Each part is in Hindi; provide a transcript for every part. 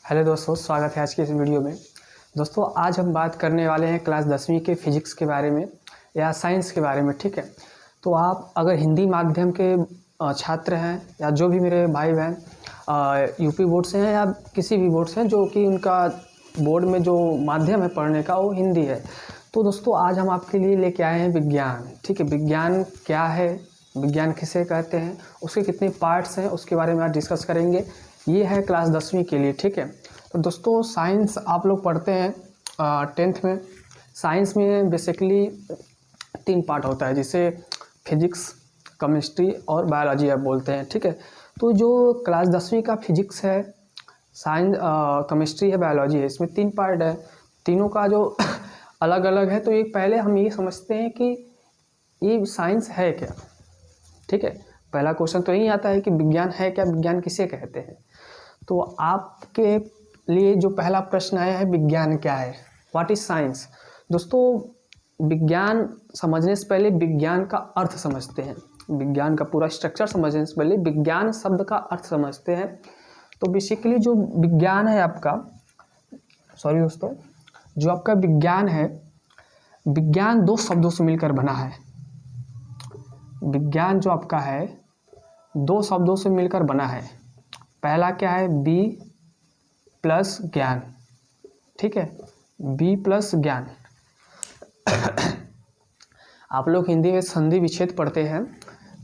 हेलो दोस्तों, स्वागत है आज की इस वीडियो में। दोस्तों आज हम बात करने वाले हैं क्लास 10वीं के फिजिक्स के बारे में या साइंस के बारे में। ठीक है, तो आप अगर हिंदी माध्यम के छात्र हैं या जो भी मेरे भाई बहन यूपी बोर्ड से हैं या किसी भी बोर्ड से हैं जो कि उनका बोर्ड में जो माध्यम है पढ़ने का वो हिंदी है, तो दोस्तों आज हम आपके लिए लेके आए हैं विज्ञान। ठीक है, विज्ञान क्या है, विज्ञान किसे कहते हैं, उसके कितने पार्ट्स हैं, उसके बारे में आज डिस्कस करेंगे। ये है क्लास 10वीं के लिए। ठीक है, तो दोस्तों साइंस आप लोग पढ़ते हैं 10th में। साइंस में बेसिकली 3 पार्ट होता है, जिसे फिजिक्स, केमिस्ट्री और बायोलॉजी आप बोलते हैं। ठीक है, तो जो क्लास 10वीं का फिजिक्स है, साइंस, केमिस्ट्री है, बायोलॉजी है, इसमें 3 पार्ट है। तीनों का जो अलग अलग है, तो ये पहले हम ये समझते हैं कि ये साइंस है क्या। ठीक है, पहला क्वेश्चन तो यही आता है कि विज्ञान है क्या, विज्ञान किसे कहते हैं। तो आपके लिए जो पहला प्रश्न आया है, विज्ञान क्या है, व्हाट इज साइंस। दोस्तों विज्ञान समझने से पहले विज्ञान का अर्थ समझते हैं, विज्ञान का पूरा स्ट्रक्चर समझने से पहले विज्ञान शब्द का अर्थ समझते हैं। तो बेसिकली जो विज्ञान है आपका, सॉरी दोस्तों, जो आपका विज्ञान है, विज्ञान 2 शब्दों से मिलकर बना है। विज्ञान जो आपका है 2 शब्दों से मिलकर बना है। पहला क्या है, बी प्लस ज्ञान। ठीक है, बी प्लस ज्ञान। आप लोग हिंदी में संधि विच्छेद पढ़ते हैं,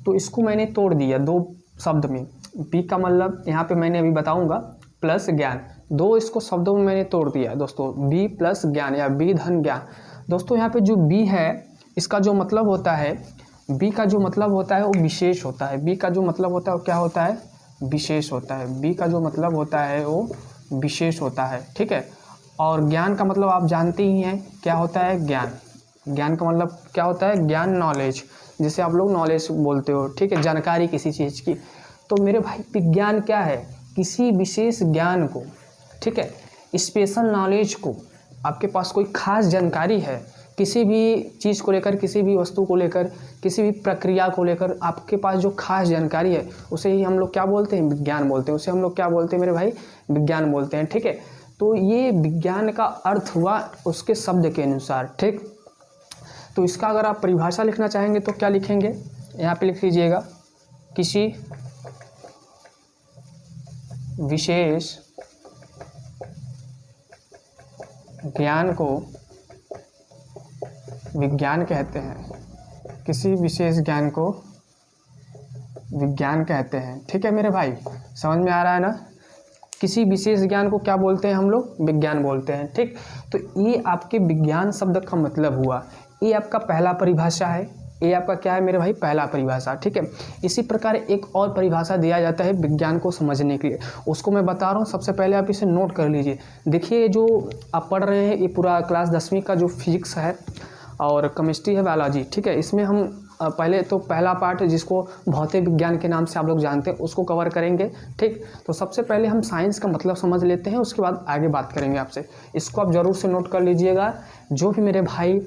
तो इसको मैंने तोड़ दिया 2 शब्द में। बी का मतलब यहाँ पे मैंने अभी बताऊंगा, प्लस ज्ञान, 2 इसको शब्दों में मैंने तोड़ दिया दोस्तों, बी प्लस ज्ञान या बी धन ज्ञान। दोस्तों यहाँ पे जो बी है, इसका जो मतलब होता है, बी का जो मतलब होता है वो विशेष होता है। बी का जो मतलब होता है वो क्या होता है, विशेष होता है। बी का जो मतलब होता है वो विशेष होता है। ठीक है, और ज्ञान का मतलब आप जानते ही हैं क्या होता है, ज्ञान। ज्ञान का मतलब क्या होता है, ज्ञान, नॉलेज, जिसे आप लोग नॉलेज बोलते हो। ठीक है, जानकारी किसी चीज़ की। तो मेरे भाई विज्ञान क्या है, किसी विशेष ज्ञान को, ठीक है, स्पेशल नॉलेज को, आपके पास कोई खास जानकारी है किसी भी चीज़ को लेकर, किसी भी वस्तु को लेकर, किसी भी प्रक्रिया को लेकर, आपके पास जो खास जानकारी है उसे ही हम लोग क्या बोलते हैं, विज्ञान बोलते हैं। उसे हम लोग क्या बोलते हैं मेरे भाई, विज्ञान बोलते हैं। ठीक है, तो ये विज्ञान का अर्थ हुआ उसके शब्द के अनुसार। ठीक, तो इसका अगर आप परिभाषा लिखना चाहेंगे तो क्या लिखेंगे, यहाँ पे लिख लीजिएगा, किसी विशेष ज्ञान को विज्ञान कहते हैं। किसी विशेष ज्ञान को विज्ञान कहते हैं। ठीक है मेरे भाई, समझ में आ रहा है ना। किसी विशेष ज्ञान को क्या बोलते हैं हम लोग, विज्ञान बोलते हैं। ठीक, तो ये आपके विज्ञान शब्द का मतलब हुआ। ये आपका पहला परिभाषा है। ये आपका क्या है मेरे भाई, पहला परिभाषा। ठीक है, इसी प्रकार एक और परिभाषा दिया जाता है विज्ञान को समझने के लिए, उसको मैं बता रहा हूँ। सबसे पहले आप इसे नोट कर लीजिए। देखिए जो आप पढ़ रहे हैं, ये पूरा क्लास 10वीं का जो फिजिक्स है और केमिस्ट्री है, बायोलॉजी। ठीक है, इसमें हम पहले तो पहला पार्ट जिसको भौतिक विज्ञान के नाम से आप लोग जानते हैं उसको कवर करेंगे। ठीक, तो सबसे पहले हम साइंस का मतलब समझ लेते हैं, उसके बाद आगे बात करेंगे आपसे। इसको आप ज़रूर से नोट कर लीजिएगा। जो भी मेरे भाई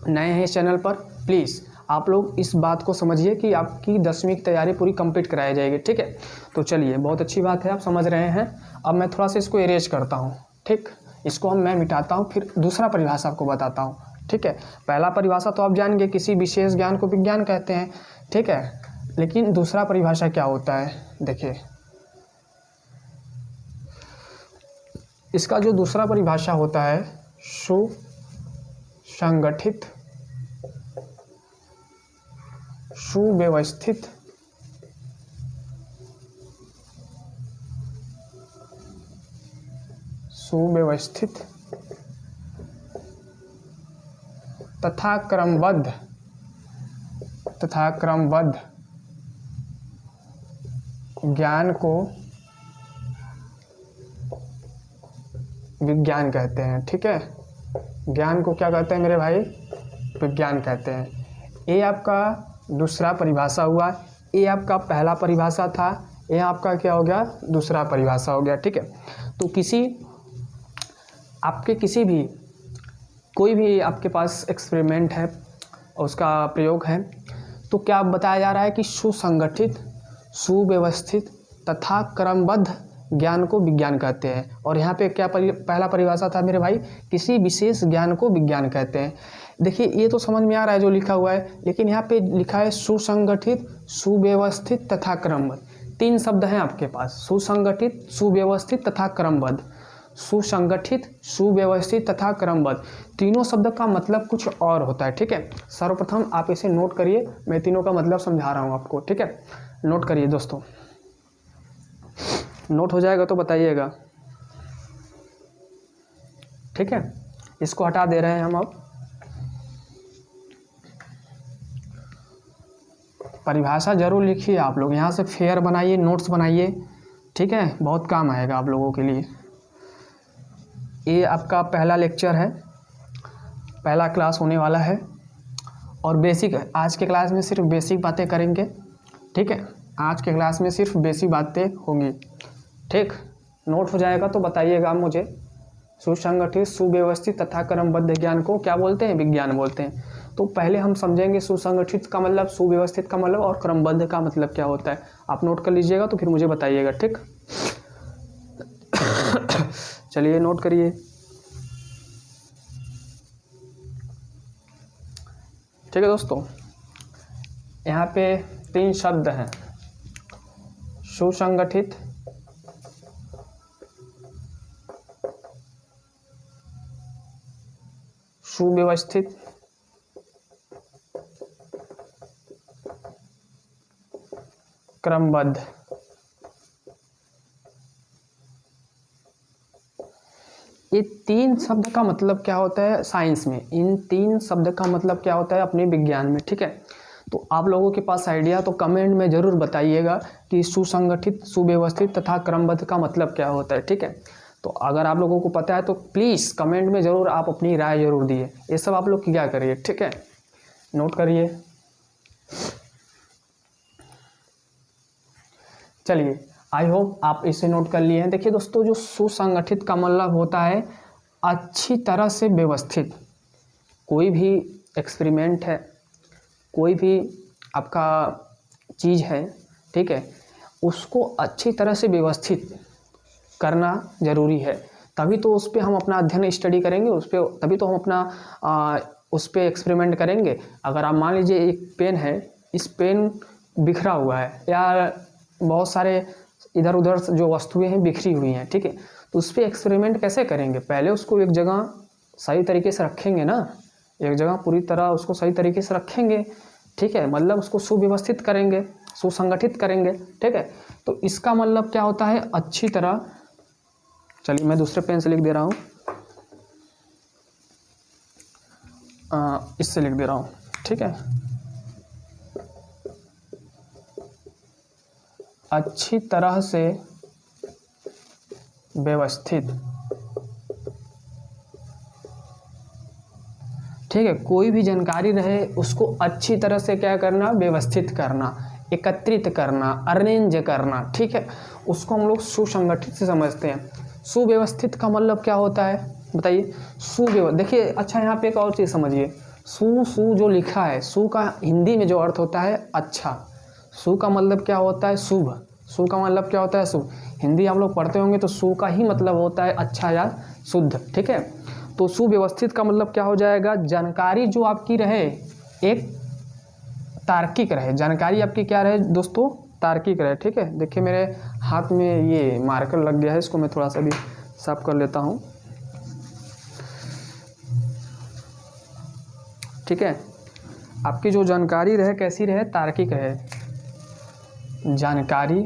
नए हैं चैनल पर, प्लीज़ आप लोग इस बात को समझिए कि आपकी 10वीं की तैयारी पूरी कंप्लीट कराई जाएगी। ठीक है, तो चलिए, बहुत अच्छी बात है, आप समझ रहे हैं। अब मैं थोड़ा सा इसको इरेज करता हूँ। ठीक, इसको मैं मिटाता हूँ, फिर दूसरा परिभाषा आपको बताता हूँ। ठीक है, पहला परिभाषा तो आप जान गए, किसी विशेष ज्ञान को विज्ञान कहते हैं। ठीक है, लेकिन दूसरा परिभाषा क्या होता है, देखिए इसका जो दूसरा परिभाषा होता है, सुसंगठित, सुव्यवस्थित, सुव्यवस्थित तथा क्रमबद्ध ज्ञान को विज्ञान कहते हैं। ठीक है, ज्ञान को क्या कहते हैं मेरे भाई, विज्ञान कहते हैं। ये आपका दूसरा परिभाषा हुआ। ये आपका पहला परिभाषा था, ये आपका क्या हो गया, दूसरा परिभाषा हो गया। ठीक है, तो किसी भी कोई भी आपके पास एक्सपेरिमेंट है, उसका प्रयोग है, तो क्या बताया जा रहा है कि सुसंगठित, सुव्यवस्थित तथा क्रमबद्ध ज्ञान को विज्ञान कहते हैं। और यहाँ पे क्या पहला परिभाषा था मेरे भाई, किसी विशेष ज्ञान को विज्ञान कहते हैं। देखिए ये तो समझ में आ रहा है जो लिखा हुआ है, लेकिन यहाँ पे लिखा है सुसंगठित, सुव्यवस्थित तथा क्रमबद्ध। 3 शब्द हैं आपके पास, सुसंगठित, सुव्यवस्थित तथा क्रमबद्ध। सुसंगठित, सुव्यवस्थित तथा क्रमबद्ध, तीनों शब्द का मतलब कुछ और होता है। ठीक है, सर्वप्रथम आप इसे नोट करिए, मैं तीनों का मतलब समझा रहा हूँ आपको। ठीक है, नोट करिए दोस्तों, नोट हो जाएगा तो बताइएगा। ठीक है, इसको हटा दे रहे हैं हम। अब परिभाषा जरूर लिखिए आप लोग, यहाँ से फेयर बनाइए, नोट्स बनाइए। ठीक है, बहुत काम आएगा आप लोगों के लिए। ये आपका पहला लेक्चर है, पहला क्लास होने वाला है, और बेसिक, आज के क्लास में सिर्फ बेसिक बातें करेंगे। ठीक है, आज के क्लास में सिर्फ बेसिक बातें होंगी। ठीक, नोट हो जाएगा तो बताइएगा मुझे। सुसंगठित, सुव्यवस्थित तथा क्रमबद्ध ज्ञान को क्या बोलते हैं? विज्ञान बोलते हैं। तो पहले हम समझेंगे सुसंगठित का मतलब, सुव्यवस्थित का मतलब, और क्रमबद्ध का मतलब क्या होता है। आप नोट कर लीजिएगा तो फिर मुझे बताइएगा। ठीक चलिए नोट करिए। ठीक है दोस्तों, यहाँ पे 3 शब्द हैं, सुसंगठित, सुव्यवस्थित, क्रमबद्ध। ये 3 शब्द का मतलब क्या होता है साइंस में, इन 3 शब्द का मतलब क्या होता है अपने विज्ञान में। ठीक है, तो आप लोगों के पास आइडिया तो कमेंट में ज़रूर बताइएगा कि सुसंगठित, सुव्यवस्थित तथा क्रमबद्ध का मतलब क्या होता है। ठीक है, तो अगर आप लोगों को पता है तो प्लीज़ कमेंट में ज़रूर आप अपनी राय ज़रूर दिए। ये सब आप लोग क्या करिए। ठीक है, नोट करिए। चलिए, आई होप आप इसे नोट कर लिए हैं। देखिए दोस्तों, जो सुसंगठित का मतलब होता है अच्छी तरह से व्यवस्थित। कोई भी एक्सपेरिमेंट है, कोई भी आपका चीज़ है, ठीक है, उसको अच्छी तरह से व्यवस्थित करना ज़रूरी है। तभी तो उस पर हम अपना अध्ययन स्टडी करेंगे, उस पर तभी तो हम अपना उस पर एक्सपेरिमेंट करेंगे। अगर आप मान लीजिए एक पेन है, इस पेन बिखरा हुआ है या बहुत सारे इधर उधर जो वस्तुएं हैं बिखरी हुई हैं, ठीक है, तो उस पर एक्सपेरिमेंट कैसे करेंगे? पहले उसको एक जगह सही तरीके से रखेंगे ना, एक जगह पूरी तरह उसको सही तरीके से रखेंगे। ठीक है, मतलब उसको सुव्यवस्थित करेंगे, सुसंगठित करेंगे। ठीक है, तो इसका मतलब क्या होता है अच्छी तरह। चलिए मैं दूसरे पेन से लिख दे रहा हूँ, इससे लिख दे रहा हूँ। ठीक है, अच्छी तरह से व्यवस्थित। ठीक है, कोई भी जानकारी रहे उसको अच्छी तरह से क्या करना, व्यवस्थित करना, एकत्रित करना, अरेंज करना। ठीक है, उसको हम लोग सुसंगठित से समझते हैं। सुव्यवस्थित का मतलब क्या होता है बताइए? देखिए, अच्छा यहाँ पे एक और चीज़ समझिए। सु जो लिखा है, सु का हिंदी में जो अर्थ होता है अच्छा। सु का मतलब क्या होता है? शुभ। सु का मतलब क्या होता है? शुभ। हिंदी आप लोग पढ़ते होंगे तो सु का ही मतलब होता है अच्छा या शुद्ध। ठीक है, तो सुव्यवस्थित का मतलब क्या हो जाएगा? जानकारी जो आपकी रहे एक तार्किक रहे। जानकारी आपकी क्या रहे दोस्तों? तार्किक रहे। ठीक है, देखिए मेरे हाथ में ये मार्कर लग गया है, इसको मैं थोड़ा सा भी साफ कर लेता हूँ। ठीक है, आपकी जो जानकारी रहे कैसी रहे? तार्किक रहे। जानकारी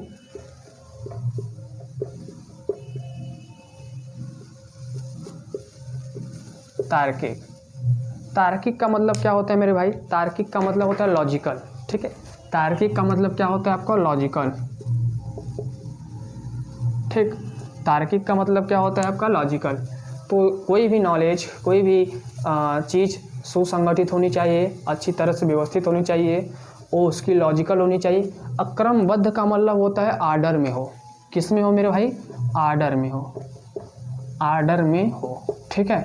तार्किक। तार्किक का मतलब क्या होता है मेरे भाई? तार्किक का मतलब होता है लॉजिकल। ठीक है, तार्किक का मतलब क्या होता है आपका? लॉजिकल। ठीक, तार्किक का मतलब क्या होता है आपका? लॉजिकल। तो कोई भी नॉलेज, कोई भी चीज़ सुसंगठित होनी चाहिए, अच्छी तरह से व्यवस्थित होनी चाहिए, और उसकी लॉजिकल होनी चाहिए। अक्रमबद्ध का मतलब होता है आर्डर में हो। किस में हो मेरे भाई? आर्डर में हो। आर्डर में हो। ठीक है,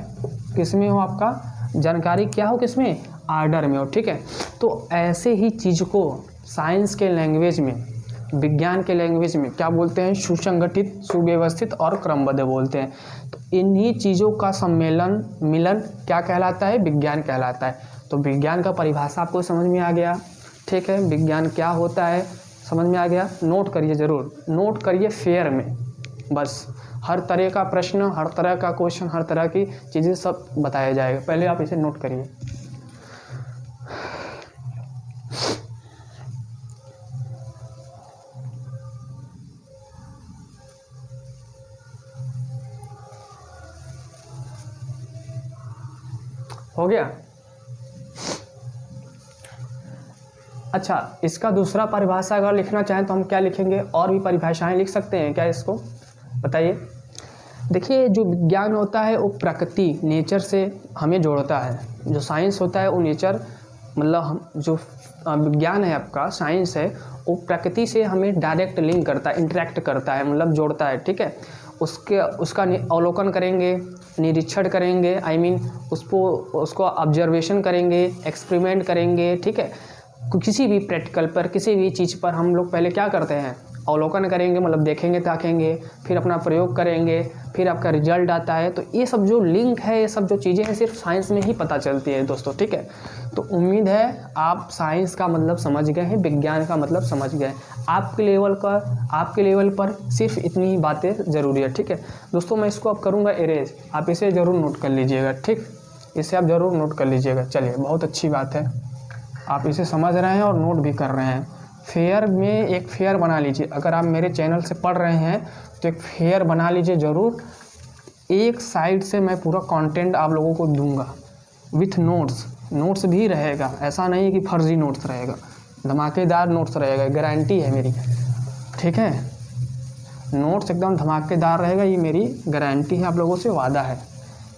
किस में हो? आपका जानकारी क्या हो? किस में? आर्डर में हो। ठीक है, तो ऐसे ही चीज़ को साइंस के लैंग्वेज में विज्ञान के लैंग्वेज में क्या बोलते हैं, सुसंगठित, सुव्यवस्थित और क्रमबद्ध बोलते हैं। तो इन्हीं चीज़ों का सम्मेलन, मिलन क्या कहलाता है, विज्ञान कहलाता है। तो विज्ञान का परिभाषा आपको समझ में आ गया, ठीक है। विज्ञान क्या होता है समझ में आ गया। नोट करिए, ज़रूर नोट करिए फेयर में, बस हर तरह का प्रश्न, हर तरह का क्वेश्चन, हर तरह की चीज़ें सब बताया जाएगा। पहले आप इसे नोट करिए। हो गया। अच्छा, इसका दूसरा परिभाषा अगर लिखना चाहें तो हम क्या लिखेंगे, और भी परिभाषाएं लिख सकते हैं क्या, इसको बताइए। देखिए, जो विज्ञान होता है वो प्रकृति, नेचर से हमें जोड़ता है। जो साइंस होता है वो नेचर, मतलब हम जो विज्ञान है आपका, साइंस है, वो प्रकृति से हमें डायरेक्ट लिंक करता है, इंटरेक्ट करता है, मतलब जोड़ता है, ठीक है। उसका अवलोकन करेंगे, निरीक्षण करेंगे, आई मीन उसको ऑब्जर्वेशन करेंगे, एक्सपेरिमेंट करेंगे, ठीक है। किसी भी प्रैक्टिकल पर, किसी भी चीज़ पर हम लोग पहले क्या करते हैं, अवलोकन करेंगे, मतलब देखेंगे ताकेंगे, फिर अपना प्रयोग करेंगे, फिर आपका रिजल्ट आता है। तो ये सब जो लिंक है, ये सब जो चीज़ें हैं, सिर्फ साइंस में ही पता चलती है दोस्तों, ठीक है। तो उम्मीद है आप साइंस का मतलब समझ गए हैं, विज्ञान का मतलब समझ गए। आपके लेवल पर सिर्फ इतनी ही बातें ज़रूरी है, ठीक है दोस्तों। मैं इसको अब करूँगा इरेज, आप इसे ज़रूर नोट कर लीजिएगा, ठीक, इसे आप ज़रूर नोट कर लीजिएगा। चलिए, बहुत अच्छी बात है, आप इसे समझ रहे हैं और नोट भी कर रहे हैं। फेयर में एक फेयर बना लीजिए, अगर आप मेरे चैनल से पढ़ रहे हैं तो एक फेयर बना लीजिए ज़रूर। एक साइड से मैं पूरा कंटेंट आप लोगों को दूंगा विथ नोट्स भी रहेगा, ऐसा नहीं कि फर्जी नोट्स रहेगा, धमाकेदार नोट्स रहेगा, गारंटी है मेरी, ठीक है। नोट्स एकदम धमाकेदार रहेगा, ये मेरी गारंटी है, आप लोगों से वादा है,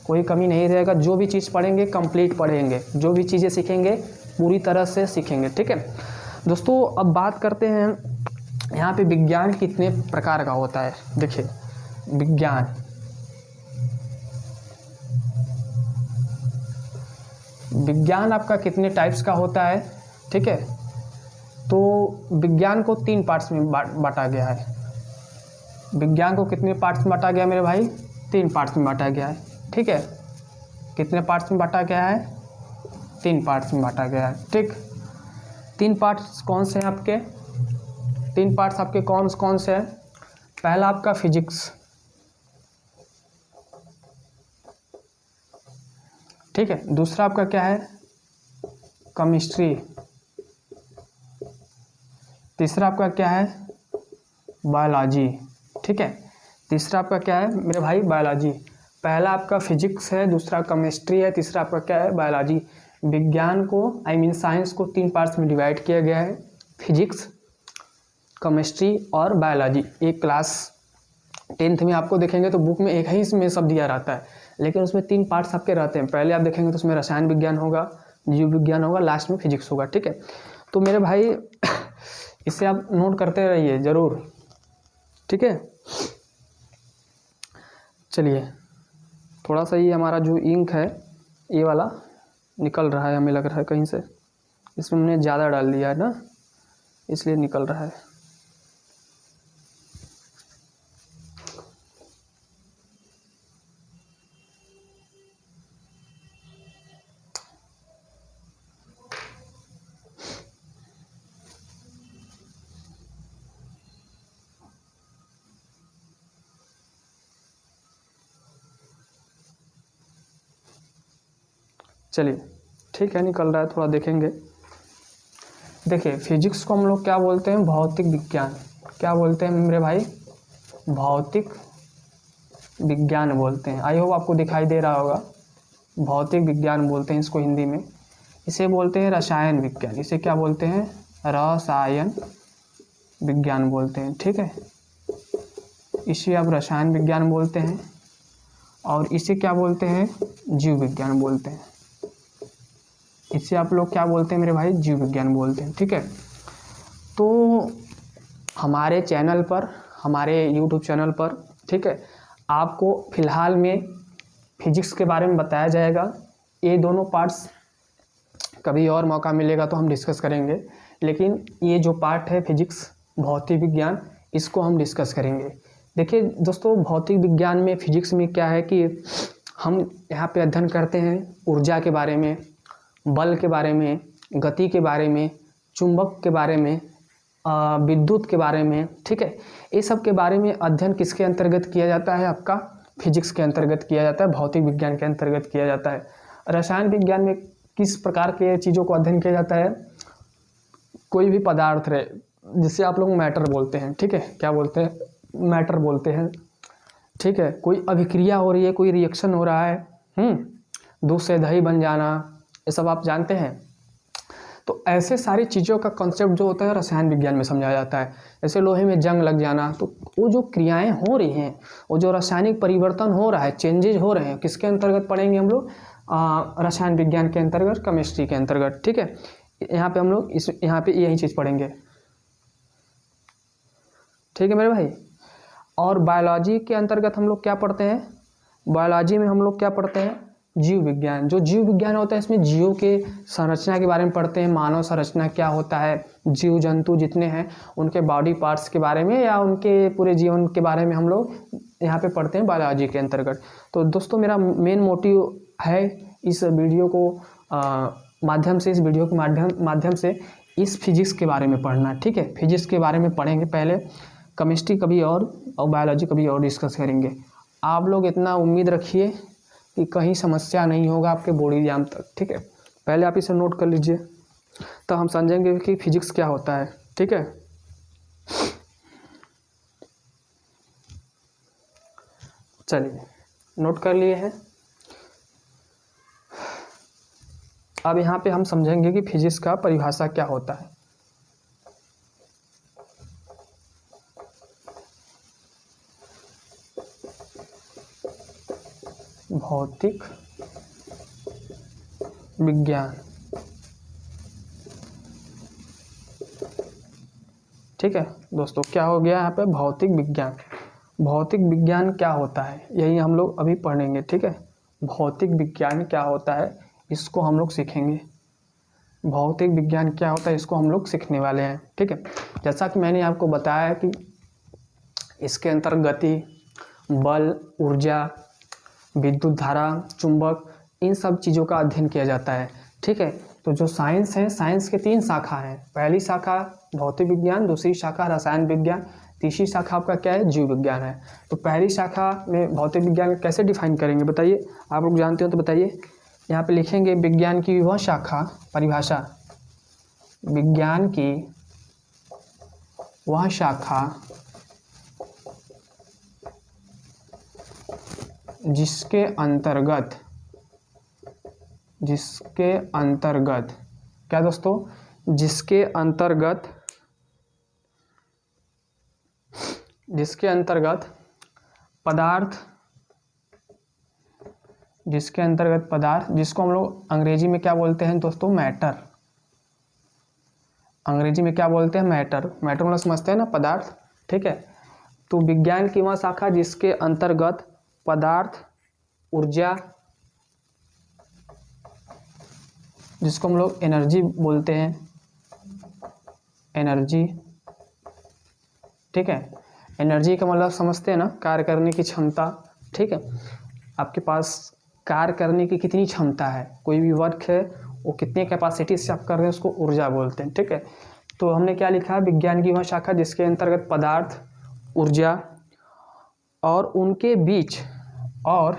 कोई कमी नहीं रहेगा। जो भी चीज़ पढ़ेंगे कंप्लीट पढ़ेंगे, जो भी चीज़ें सीखेंगे पूरी तरह से सीखेंगे, ठीक है दोस्तों। अब बात करते हैं यहाँ पे विज्ञान कितने प्रकार का होता है। देखिए, विज्ञान आपका कितने टाइप्स का होता है, ठीक है। तो विज्ञान को 3 पार्ट्स में बांटा गया है। विज्ञान को कितने पार्ट्स में बांटा गया मेरे भाई, 3 पार्ट्स में बांटा गया है, ठीक है। कितने पार्ट्स में बांटा गया है, 3 पार्ट्स में बांटा गया है, ठीक। 3 पार्ट्स कौन से हैं आपके, 3 पार्ट्स आपके कौन से हैं। पहला आपका फिजिक्स, ठीक है। दूसरा आपका क्या है, केमिस्ट्री। तीसरा आपका क्या है, बायोलॉजी, ठीक है। तीसरा आपका क्या है मेरे भाई, बायोलॉजी। पहला आपका फिजिक्स है, दूसरा केमिस्ट्री है, तीसरा आपका क्या है, बायोलॉजी। विज्ञान को, आई मीन साइंस को 3 पार्ट्स में डिवाइड किया गया है, फिजिक्स, केमिस्ट्री और बायोलॉजी। एक क्लास 10th में आपको देखेंगे तो बुक में एक ही इसमें सब दिया रहता है, लेकिन उसमें 3 पार्ट्स आपके रहते हैं। पहले आप देखेंगे तो उसमें रसायन विज्ञान होगा, जीव विज्ञान होगा, लास्ट में फिजिक्स होगा, ठीक है। तो मेरे भाई इसे आप नोट करते रहिए ज़रूर, ठीक है। चलिए, थोड़ा सा ये हमारा जो इंक है ये वाला निकल रहा है, हमें लग रहा है कहीं से, इसमें हमने ज़्यादा डाल दिया है ना, इसलिए निकल रहा है। चलिए, ठीक है, निकल रहा है, थोड़ा देखेंगे। देखिए, फिजिक्स को हम लोग क्या बोलते हैं, भौतिक विज्ञान। क्या बोलते हैं मेरे भाई, भौतिक विज्ञान बोलते हैं। आई होप आपको दिखाई दे रहा होगा, भौतिक विज्ञान बोलते हैं इसको हिंदी में। इसे बोलते हैं रसायन विज्ञान। इसे क्या बोलते हैं, रसायन विज्ञान बोलते हैं, ठीक है। इसे आप रसायन विज्ञान बोलते हैं, और इसे क्या बोलते हैं, जीव विज्ञान बोलते हैं। इसे आप लोग क्या बोलते हैं मेरे भाई, जीव विज्ञान बोलते हैं, ठीक है। तो हमारे चैनल पर, हमारे YouTube चैनल पर, ठीक है, आपको फ़िलहाल में फिजिक्स के बारे में बताया जाएगा। ये दोनों पार्ट्स कभी और मौका मिलेगा तो हम डिस्कस करेंगे, लेकिन ये जो पार्ट है फिजिक्स, भौतिक विज्ञान, इसको हम डिस्कस करेंगे। देखिए दोस्तों, भौतिक विज्ञान में, फिजिक्स में क्या है कि हम यहाँ पे अध्ययन करते हैं ऊर्जा के बारे में, बल के बारे में, गति के बारे में, चुंबक के बारे में, विद्युत के बारे में, ठीक है। ये सब के बारे में अध्ययन किसके अंतर्गत किया जाता है? आपका फिजिक्स के अंतर्गत किया जाता है, भौतिक विज्ञान के अंतर्गत किया जाता है। रसायन विज्ञान में किस प्रकार के चीज़ों को अध्ययन किया जाता है? कोई भी पदार्थ रहे, जिसे आप लोग मैटर बोलते हैं, ठीक है, क्या बोलते हैं? मैटर बोलते हैं, ठीक है। कोई अभिक्रिया हो रही है, कोई रिएक्शन हो रहा है, दूध से दही बन जाना, ये सब आप जानते हैं। तो ऐसे सारी चीज़ों का कॉन्सेप्ट जो होता है रसायन विज्ञान में समझाया जाता है। जैसे लोहे में जंग लग जाना, तो वो जो क्रियाएं हो रही हैं, वो जो रासायनिक परिवर्तन हो रहा है, चेंजेज हो रहे हैं, किसके अंतर्गत पढ़ेंगे हम लोग? रसायन विज्ञान के अंतर्गत, केमिस्ट्री के अंतर्गत, ठीक है। यहाँ पे हम लोग यहाँ पे यही चीज़ पढ़ेंगे, ठीक है मेरे भाई। और बायोलॉजी के अंतर्गत हम लोग क्या पढ़ते हैं? बायोलॉजी में हम लोग क्या पढ़ते हैं? जीव विज्ञान। जो जीव विज्ञान होता है, इसमें जीवों के संरचना के बारे में पढ़ते हैं, मानव संरचना क्या होता है, जीव जंतु जितने हैं उनके बॉडी पार्ट्स के बारे में या उनके पूरे जीवन के बारे में हम लोग यहाँ पे पढ़ते हैं बायोलॉजी के अंतर्गत। तो दोस्तों, मेरा मेन मोटिव है इस वीडियो को माध्यम से, इस वीडियो के माध्यम से इस फिजिक्स के बारे में पढ़ना, ठीक है। फिजिक्स के बारे में पढ़ेंगे पहले, केमिस्ट्री कभी और बायोलॉजी कभी और डिस्कस करेंगे। आप लोग इतना उम्मीद रखिए कि कहीं समस्या नहीं होगा आपके बोर्ड एग्जाम तक, ठीक है। पहले आप इसे नोट कर लीजिए, तो हम समझेंगे कि फिजिक्स क्या होता है, ठीक है। चलिए, नोट कर लिए हैं। अब यहाँ पे हम समझेंगे कि फिजिक्स का परिभाषा क्या होता है। भौतिक विज्ञान, ठीक है दोस्तों। क्या हो गया यहाँ पे? भौतिक विज्ञान। भौतिक विज्ञान क्या होता है, यही हम लोग अभी पढ़ेंगे, ठीक है। भौतिक विज्ञान क्या होता है, इसको हम लोग सीखेंगे। भौतिक विज्ञान क्या होता है, इसको हम लोग सीखने वाले हैं, ठीक है। जैसा कि मैंने आपको बताया कि इसके अंतर्गत गति, बल, ऊर्जा, विद्युत धारा, चुंबक, इन सब चीज़ों का अध्ययन किया जाता है, ठीक है। तो जो साइंस है, साइंस के 3 शाखा हैं। पहली शाखा भौतिक विज्ञान, दूसरी शाखा रसायन विज्ञान, तीसरी शाखा आपका क्या है? जीव विज्ञान है। तो पहली शाखा में भौतिक विज्ञान कैसे डिफाइन करेंगे बताइए? आप लोग जानते हो तो बताइए। यहाँ पे लिखेंगे विज्ञान की वह शाखा, परिभाषा, विज्ञान की वह शाखा जिसके अंतर्गत क्या दोस्तों? जिसके अंतर्गत पदार्थ, जिसको हम लोग अंग्रेजी में क्या बोलते हैं दोस्तों? मैटर। अंग्रेजी में क्या बोलते हैं? मैटर। मैटर मतलब समझते हैं ना, पदार्थ, ठीक है। तो विज्ञान की वह शाखा जिसके अंतर्गत पदार्थ, ऊर्जा, जिसको हम लोग एनर्जी बोलते हैं, एनर्जी, ठीक है। एनर्जी का मतलब समझते हैं ना, कार्य करने की क्षमता, ठीक है। आपके पास कार्य करने की कितनी क्षमता है, कोई भी वर्क है वो कितने कैपेसिटी से आप कर रहे हैं, उसको ऊर्जा बोलते हैं, ठीक है। तो हमने क्या लिखा? विज्ञान की वह शाखा जिसके अंतर्गत पदार्थ, ऊर्जा और उनके बीच और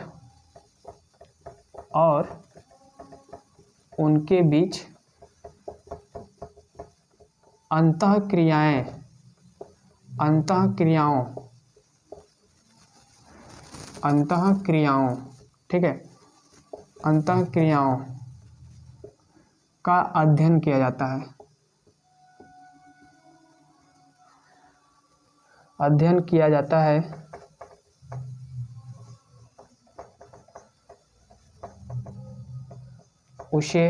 उनके बीच अंतःक्रियाओं, ठीक है, अंतःक्रियाओं का अध्ययन किया जाता है। अध्ययन किया जाता है उसे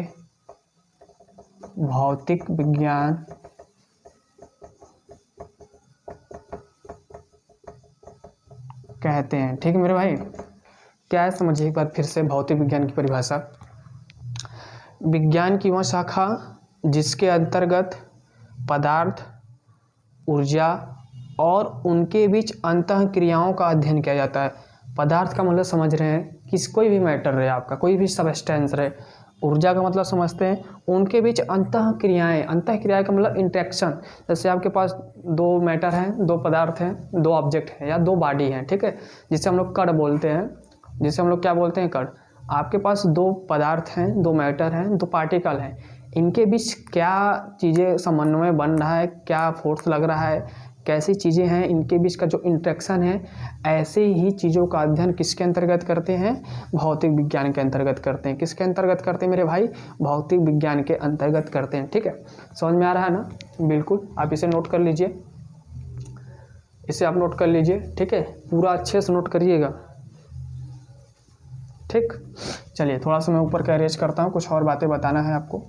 भौतिक विज्ञान कहते हैं, ठीक है मेरे भाई। क्या है समझिए एक बार फिर से भौतिक विज्ञान की परिभाषा। विज्ञान की वह शाखा जिसके अंतर्गत पदार्थ, ऊर्जा और उनके बीच अंतः क्रियाओं का अध्ययन किया जाता है। पदार्थ का मतलब समझ रहे हैं, कोई भी मैटर रहे आपका, कोई भी सबस्टेंस रहे। ऊर्जा का मतलब समझते हैं, उनके बीच अंतः क्रियाएँ का मतलब इंटरेक्शन। जैसे आपके पास दो मैटर हैं, दो पदार्थ हैं, दो ऑब्जेक्ट हैं या दो बॉडी हैं, ठीक है, जिसे हम लोग कण बोलते हैं, जिसे हम लोग क्या बोलते हैं, कण। आपके पास दो पदार्थ हैं, दो मैटर हैं, दो पार्टिकल हैं, इनके बीच क्या चीज़ें समन्वय बन रहा है, क्या फोर्स लग रहा है, कैसी चीज़ें हैं, इनके बीच का जो इंटरेक्शन है, ऐसे ही चीज़ों का अध्ययन किसके अंतर्गत करते हैं, भौतिक विज्ञान के अंतर्गत करते हैं। किसके अंतर्गत करते हैं मेरे भाई, भौतिक विज्ञान के अंतर्गत करते हैं। ठीक है, समझ में आ रहा है ना, बिल्कुल। आप इसे नोट कर लीजिए, इसे आप नोट कर लीजिए, ठीक है, पूरा अच्छे से नोट करिएगा। ठीक, चलिए थोड़ा सा मैं ऊपर का अरेंज करता हूँ, कुछ और बातें बताना है आपको।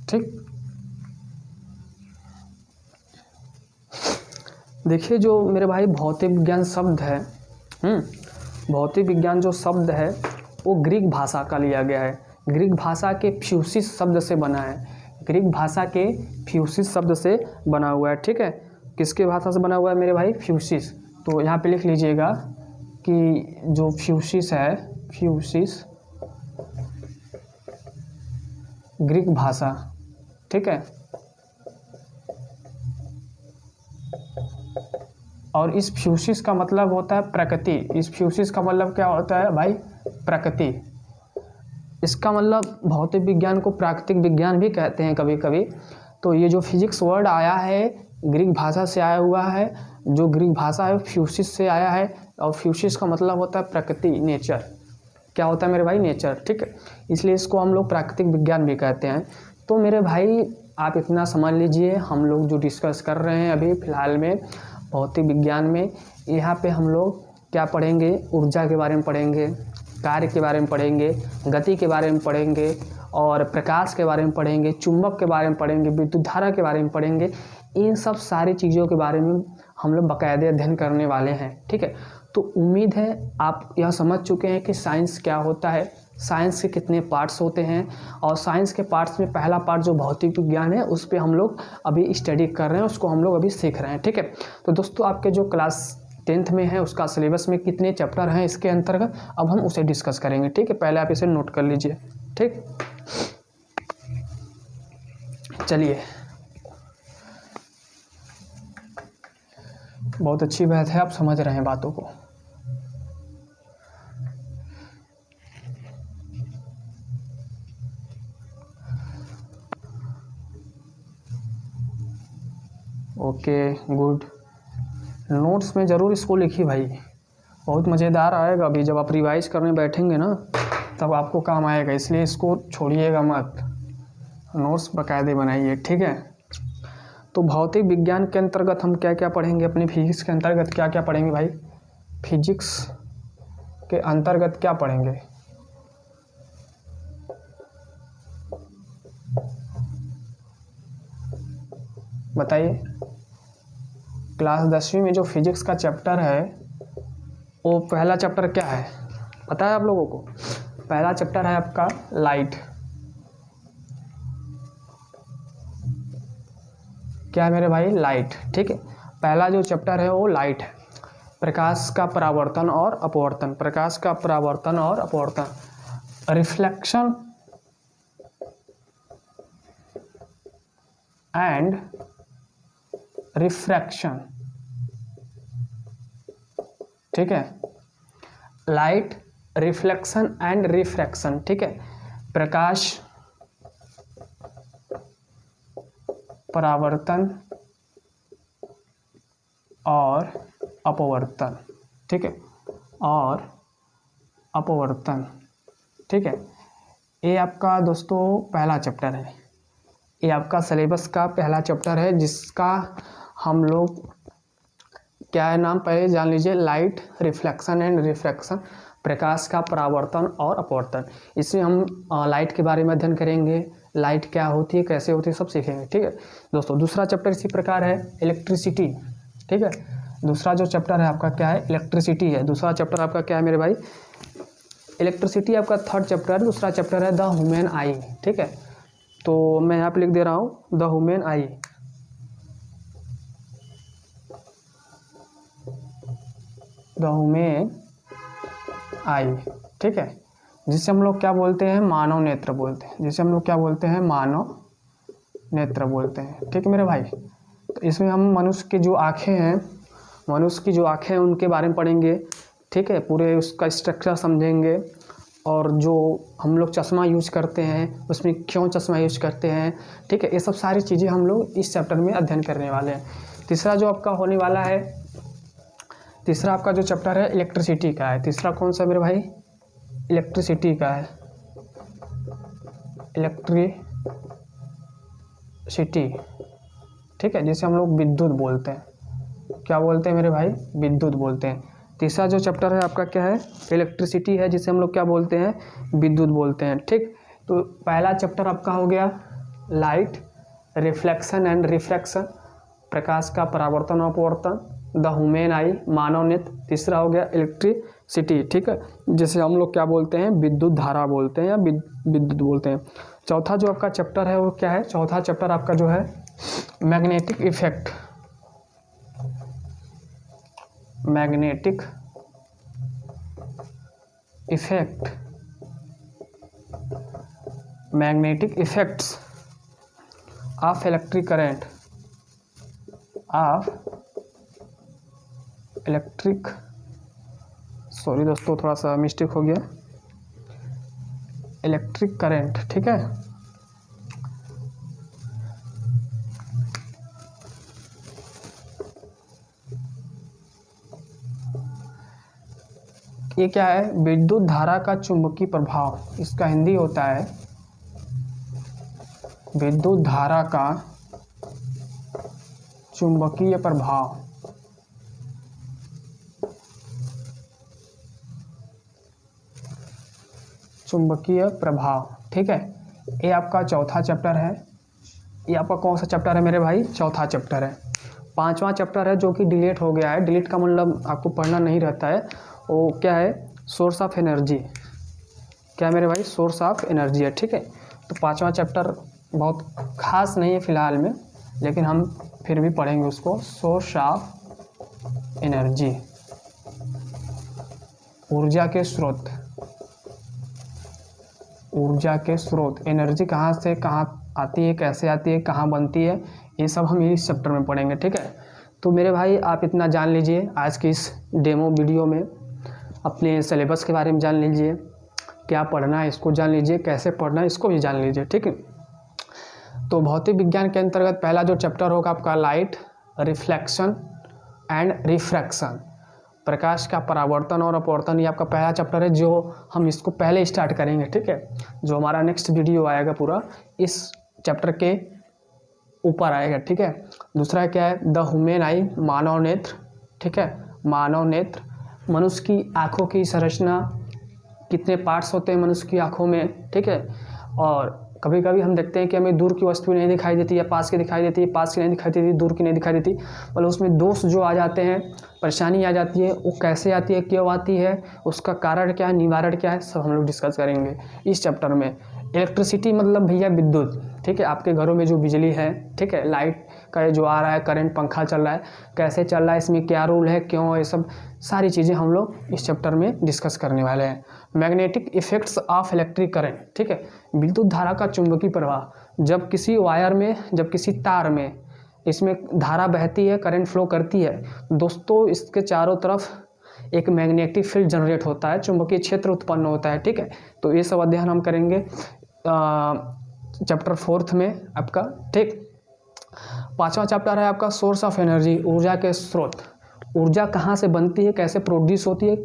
ठीक, देखिए जो मेरे भाई भौतिक विज्ञान शब्द है, भौतिक विज्ञान जो शब्द है वो ग्रीक भाषा का लिया गया है। ग्रीक भाषा के फ्यूसिस शब्द से बना है, ग्रीक भाषा के फ्यूसिस शब्द से बना हुआ है। ठीक है, किसके भाषा से बना हुआ है मेरे भाई, फ्यूसिस। तो यहाँ पे लिख लीजिएगा कि जो फ्यूसिस है, फ्यूसिस ग्रीक भाषा, ठीक है, और इस फ्यूसिस का मतलब होता है प्रकृति। इस फ्यूसिस का मतलब क्या होता है भाई, प्रकृति। इसका मतलब भौतिक विज्ञान को प्राकृतिक विज्ञान भी कहते हैं कभी कभी। तो ये जो फिजिक्स वर्ड आया है ग्रीक भाषा से आया हुआ है, जो ग्रीक भाषा है फ्यूसिस से आया है, और फ्यूसिस का मतलब होता है प्रकृति, नेचर। क्या होता है मेरे भाई, नेचर। ठीक है, इसलिए इसको हम लोग प्राकृतिक विज्ञान भी कहते हैं। तो मेरे भाई आप इतना समझ लीजिए, हम लोग जो डिस्कस कर रहे हैं अभी फ़िलहाल में भौतिक विज्ञान में, यहाँ पे हम लोग क्या पढ़ेंगे, ऊर्जा के बारे में पढ़ेंगे, कार्य के बारे में पढ़ेंगे, गति के बारे में पढ़ेंगे, और प्रकाश के बारे में पढ़ेंगे, चुंबक के बारे में पढ़ेंगे, विद्युत धारा के बारे में पढ़ेंगे। इन सब सारी चीज़ों के बारे में हम लोग बाकायदे अध्ययन करने वाले हैं। ठीक है, तो उम्मीद है आप यह समझ चुके हैं कि साइंस क्या होता है, साइंस के कितने पार्ट्स होते हैं, और साइंस के पार्ट्स में पहला पार्ट जो भौतिक विज्ञान है उस पर हम लोग अभी स्टडी कर रहे हैं, उसको हम लोग अभी सीख रहे हैं। ठीक है, तो दोस्तों आपके जो क्लास 10th में है उसका सिलेबस में कितने चैप्टर हैं इसके अंतर्गत, अब हम उसे डिस्कस करेंगे। ठीक है, पहले आप इसे नोट कर लीजिए। ठीक, चलिए, बहुत अच्छी बात है, आप समझ रहे हैं बातों को। Okay, good. नोट्स में ज़रूर इसको लिखिए भाई, बहुत मज़ेदार आएगा। अभी जब आप रिवाइज करने बैठेंगे ना तब आपको काम आएगा, इसलिए इसको छोड़िएगा मत, नोट्स बाकायदे बनाइए। ठीक है, तो भौतिक विज्ञान के अंतर्गत हम क्या क्या पढ़ेंगे, अपनी फिजिक्स के अंतर्गत क्या क्या पढ़ेंगे भाई, फिजिक्स के अंतर्गत क्या पढ़ेंगे, बताइए। क्लास 10वीं में जो फिजिक्स का चैप्टर है वो पहला चैप्टर क्या है पता है आप लोगों को, पहला चैप्टर है आपका लाइट। क्या है मेरे भाई, लाइट। ठीक है, पहला जो चैप्टर है वो लाइट है, प्रकाश का परावर्तन और अपवर्तन, प्रकाश का परावर्तन और अपवर्तन, रिफ्लेक्शन एंड रिफ्रैक्शन। ठीक है, लाइट, रिफ्लेक्शन एंड रिफ्रैक्शन। ठीक है, प्रकाश परावर्तन और अपवर्तन। ठीक है, और अपवर्तन। ठीक है, ये आपका दोस्तों पहला चैप्टर है, ये आपका सिलेबस का पहला चैप्टर है, जिसका हम लोग क्या है नाम पहले जान लीजिए, लाइट, रिफ्लेक्शन एंड रिफ्रैक्शन, प्रकाश का परावर्तन और अपवर्तन। इसमें हम लाइट के बारे में अध्ययन करेंगे, लाइट क्या होती है, कैसे होती है, सब सीखेंगे। ठीक है दोस्तों। दूसरा चैप्टर इसी प्रकार है इलेक्ट्रिसिटी। ठीक है, दूसरा जो चैप्टर है आपका क्या है, इलेक्ट्रिसिटी है। दूसरा चैप्टर आपका क्या है मेरे भाई, इलेक्ट्रिसिटी आपका थर्ड चैप्टर है। दूसरा चैप्टर है द ह्यूमन आई। ठीक है, तो मैं यहाँ पे लिख दे रहा हूँ the human I. The human आई। ठीक है, जिसे हम लोग क्या बोलते हैं, मानव नेत्र बोलते हैं। जिसे हम लोग क्या बोलते हैं, मानव नेत्र बोलते हैं। ठीक है मेरे भाई। तो इसमें हम मनुष्य की जो आँखें हैं, मनुष्य की जो आँखें हैं उनके बारे में पढ़ेंगे। ठीक है, पूरे उसका स्ट्रक्चर समझेंगे, और जो हम लोग चश्मा यूज करते हैं उसमें क्यों चश्मा यूज करते हैं। ठीक है, ये सब सारी चीज़ें हम लोग इस चैप्टर में अध्ययन करने वाले हैं। तीसरा जो आपका होने वाला है, तीसरा आपका जो चैप्टर है इलेक्ट्रिसिटी का है। तीसरा कौन सा मेरे भाई, इलेक्ट्रिसिटी का है। इलेक्ट्रिसिटी। ठीक है, जिसे हम लोग विद्युत बोलते हैं। क्या बोलते हैं मेरे भाई, विद्युत बोलते हैं। तीसरा जो चैप्टर है आपका क्या है, इलेक्ट्रिसिटी है, जिसे हम लोग क्या बोलते हैं, विद्युत बोलते हैं। ठीक, तो पहला चैप्टर आपका हो गया लाइट, रिफ्लेक्शन एंड रिफ्रैक्शन, प्रकाश का परावर्तन और अपवर्तन, द ह्यूमन आई, मानव नेत्र। तीसरा हो गया इलेक्ट्रिसिटी। ठीक है, जिसे हम लोग क्या बोलते हैं, विद्युत धारा बोलते हैं या विद्युत बोलते हैं। चौथा जो आपका चैप्टर है वो क्या है, चौथा चैप्टर आपका जो है magnetic effect. Magnetic effect, magnetic effects of electric current, of electric, sorry दोस्तों थोड़ा सा मिस्टेक हो गया, इलेक्ट्रिक करंट। ठीक है, ये क्या है, विद्युत धारा का चुंबकीय प्रभाव। इसका हिंदी होता है विद्युत धारा का चुंबकीय प्रभाव। चुंबकीय प्रभाव। ठीक है, ये आपका चौथा चैप्टर है। ये आपका कौन सा चैप्टर है मेरे भाई, चौथा चैप्टर है। पांचवा चैप्टर है जो कि डिलीट हो गया है। डिलीट का मतलब आपको पढ़ना नहीं रहता है। वो क्या है, सोर्स ऑफ एनर्जी। क्या मेरे भाई, सोर्स ऑफ एनर्जी है। ठीक है, तो पांचवा चैप्टर बहुत खास नहीं है फिलहाल में, लेकिन हम फिर भी पढ़ेंगे उसको। सोर्स ऑफ एनर्जी, ऊर्जा के स्रोत। ऊर्जा के स्रोत, एनर्जी कहाँ से कहाँ आती है, कैसे आती है, कहाँ बनती है, ये सब हम इस चैप्टर में पढ़ेंगे। ठीक है, तो मेरे भाई आप इतना जान लीजिए आज की इस डेमो वीडियो में। अपने सिलेबस के बारे में जान लीजिए, क्या पढ़ना है इसको जान लीजिए, कैसे पढ़ना है इसको भी जान लीजिए। ठीक है, तो भौतिक विज्ञान के अंतर्गत पहला जो चैप्टर होगा आपका लाइट, रिफ्लेक्शन एंड रिफ्रैक्शन, प्रकाश का परावर्तन और अपवर्तन। ये आपका पहला चैप्टर है जो हम इसको पहले स्टार्ट करेंगे। ठीक है, जो हमारा नेक्स्ट वीडियो आएगा पूरा इस चैप्टर के ऊपर आएगा। ठीक है, दूसरा क्या है, द ह्यूमन आई, मानव नेत्र। ठीक है, मानव नेत्र, मनुष्य की आँखों की संरचना, कितने पार्ट्स होते हैं मनुष्य की आँखों में। ठीक है, और कभी कभी हम देखते हैं कि हमें दूर की वस्तु नहीं दिखाई देती, या पास की दिखाई देती है, पास की नहीं दिखाई देती, दूर की नहीं दिखाई देती। मतलब उसमें दोष जो आ जाते हैं, परेशानी आ जाती है, वो कैसे आती है, क्यों आती है, उसका कारण क्या है, निवारण क्या है, सब हम लोग डिस्कस करेंगे इस चैप्टर में। इलेक्ट्रिसिटी मतलब भैया विद्युत। ठीक है, आपके घरों में जो बिजली है, ठीक है, लाइट का जो आ रहा है, करंट, पंखा चल रहा है, कैसे चल रहा है, इसमें क्या रूल है, क्यों, ये सब सारी चीज़ें हम लोग इस चैप्टर में डिस्कस करने वाले हैं। Magnetic effects of electric current. ठीक है, विद्युत धारा का चुंबकीय प्रवाह। जब किसी वायर में, जब किसी तार में इसमें धारा बहती है, करंट फ्लो करती है दोस्तों, इसके चारों तरफ एक मैग्नेटिक फील्ड जनरेट होता है, चुंबकीय क्षेत्र उत्पन्न होता है। ठीक है, तो ये सब अध्ययन हम करेंगे चैप्टर 4 में आपका। ठीक, पांचवा चैप्टर है आपका सोर्स ऑफ एनर्जी, ऊर्जा के स्रोत। ऊर्जा कहाँ से बनती है, कैसे प्रोड्यूस होती है,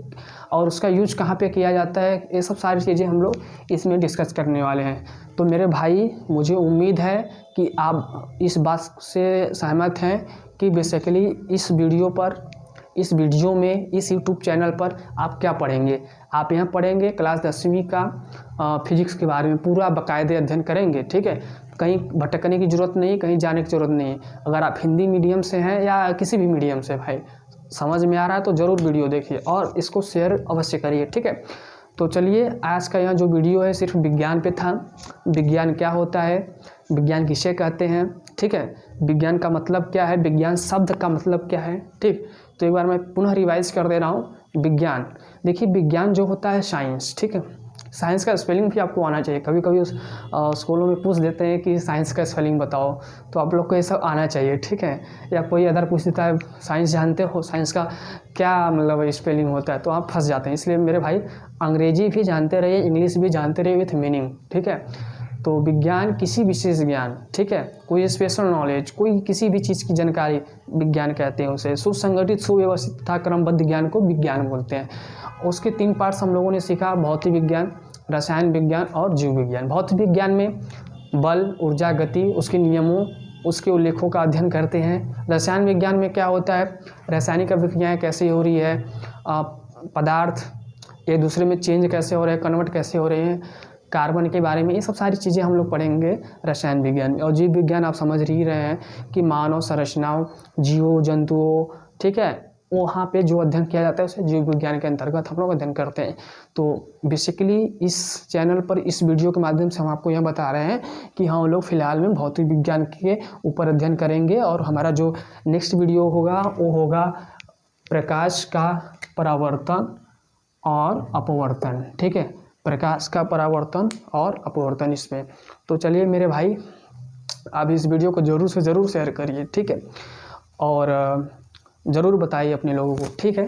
और उसका यूज कहाँ पे किया जाता है, ये सब सारी चीज़ें हम लोग इसमें डिस्कस करने वाले हैं। तो मेरे भाई, मुझे उम्मीद है कि आप इस बात से सहमत हैं कि बेसिकली इस वीडियो पर इस वीडियो में, इस यूट्यूब चैनल पर आप क्या पढ़ेंगे। आप यहाँ पढ़ेंगे क्लास 10वीं का फिजिक्स के बारे में पूरा बाकायदे अध्ययन करेंगे, ठीक है। कहीं भटकने की ज़रूरत नहीं, कहीं जाने की ज़रूरत नहीं है। अगर आप हिंदी मीडियम से हैं या किसी भी मीडियम से भाई, समझ में आ रहा है तो ज़रूर वीडियो देखिए और इसको शेयर अवश्य करिए, ठीक है। तो चलिए, आज का यह जो वीडियो है सिर्फ विज्ञान पे था। विज्ञान क्या होता है, विज्ञान किसे कहते हैं, ठीक है। विज्ञान का मतलब क्या है, विज्ञान शब्द का मतलब क्या है, ठीक। तो एक बार मैं पुनः रिवाइज कर दे रहा हूँ। विज्ञान, देखिए विज्ञान जो होता है साइंस, ठीक है। साइंस का स्पेलिंग भी आपको आना चाहिए। कभी कभी स्कूलों में पूछ देते हैं कि साइंस का स्पेलिंग बताओ, तो आप लोग को ये सब आना चाहिए, ठीक है। या कोई अदर पूछ देता है साइंस जानते हो, साइंस का क्या मतलब स्पेलिंग होता है, तो आप फंस जाते हैं। इसलिए मेरे भाई अंग्रेजी भी जानते रहिए, इंग्लिश भी जानते रहिए विथ मीनिंग, ठीक है। तो विज्ञान किसी विशेष ज्ञान, ठीक है, कोई स्पेशल नॉलेज, कोई किसी भी चीज़ की जानकारी विज्ञान कहते हैं उसे। सुसंगठित, सुव्यवस्थित तथा क्रमबद्ध ज्ञान को विज्ञान बोलते हैं। उसके 3 पार्ट्स हम लोगों ने सीखा, भौतिक विज्ञान, रसायन विज्ञान और जीव विज्ञान। भौतिक विज्ञान में बल, ऊर्जा, गति, उसके नियमों, उसके उल्लेखों का अध्ययन करते हैं। रसायन विज्ञान में क्या होता है, रासायनिक अभिक्रियाएँ कैसे हो रही है, पदार्थ एक दूसरे में चेंज कैसे हो रहे हैं, कन्वर्ट कैसे हो रहे हैं, कार्बन के बारे में, ये सब सारी चीज़ें हम लोग पढ़ेंगे रसायन विज्ञान में। और जीव विज्ञान आप समझ ही रहे हैं कि मानव संरचनाओं, जीवों, जंतुओं, ठीक है, वहाँ पे जो अध्ययन किया जाता है उसे जीव विज्ञान के अंतर्गत हम लोग अध्ययन करते हैं। तो बेसिकली इस चैनल पर, इस वीडियो के माध्यम से हम आपको यह बता रहे हैं कि हम लोग फिलहाल में भौतिक विज्ञान के ऊपर अध्ययन करेंगे। और हमारा जो नेक्स्ट वीडियो होगा वो होगा प्रकाश का परावर्तन और अपवर्तन, ठीक है, प्रकाश का परावर्तन और अपवर्तन इसमें। तो चलिए मेरे भाई, आप इस वीडियो को ज़रूर से ज़रूर शेयर करिए, ठीक है, और ज़रूर बताइए अपने लोगों को, ठीक है।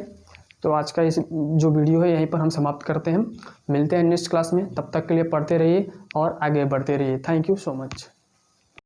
तो आज का इस जो वीडियो है यहीं पर हम समाप्त करते हैं। मिलते हैं नेक्स्ट क्लास में, तब तक के लिए पढ़ते रहिए और आगे बढ़ते रहिए। Thank you so much.